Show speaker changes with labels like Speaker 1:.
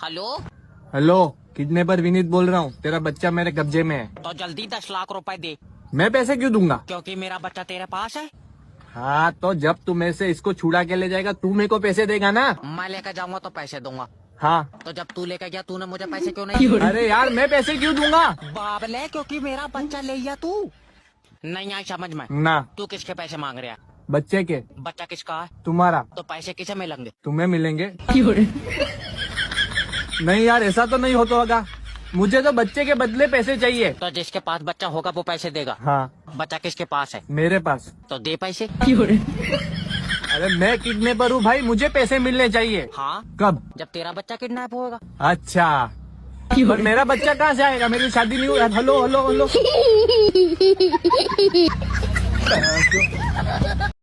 Speaker 1: Hello.
Speaker 2: Hello, kidnapper Vineet बोल रहा हूँ। तेरा बच्चा मेरे कब्जे में है।
Speaker 1: तो जल्दी 10 लाख रुपए दे,
Speaker 2: मैं पैसे क्यों दूंगा?
Speaker 1: क्योंकि मेरा बच्चा तेरे पास है।
Speaker 2: हाँ, तो जब तू मेरे से इसको छुड़ा के ले जाएगा तू मेरे को पैसे देगा ना?
Speaker 1: मैं लेकर जाऊंगा तो पैसे दूंगा।
Speaker 2: हाँ।
Speaker 1: तो जब तू लेकर गया तूने मुझे पैसे क्यों नहीं दिए?
Speaker 2: अरे यार, मैं पैसे क्यों दूंगा?
Speaker 1: बाबले, क्योंकि मेरा बच्चा ले गया तू। नहीं आई समझ में।
Speaker 2: ना,
Speaker 1: तू किसके पैसे मांग रहा है?
Speaker 2: बच्चे के।
Speaker 1: बच्चा किसका है?
Speaker 2: तुम्हारा।
Speaker 1: तो पैसे किसे मिलेंगे?
Speaker 2: तुम्हें मिलेंगे। नहीं यार, ऐसा तो नहीं होता होगा। मुझे तो बच्चे के बदले पैसे चाहिए।
Speaker 1: तो जिसके पास बच्चा होगा वो पैसे देगा।
Speaker 2: हाँ,
Speaker 1: बच्चा किसके पास है?
Speaker 2: मेरे पास।
Speaker 1: तो दे पैसे।
Speaker 2: अरे मैं किडनैपर हूँ भाई, मुझे पैसे मिलने चाहिए।
Speaker 1: हाँ,
Speaker 2: कब?
Speaker 1: जब तेरा बच्चा किडनैप होगा।
Speaker 2: अच्छा, पर मेरा बच्चा कहाँ से आएगा? मेरी शादी नहीं हुई। Hello hello hello.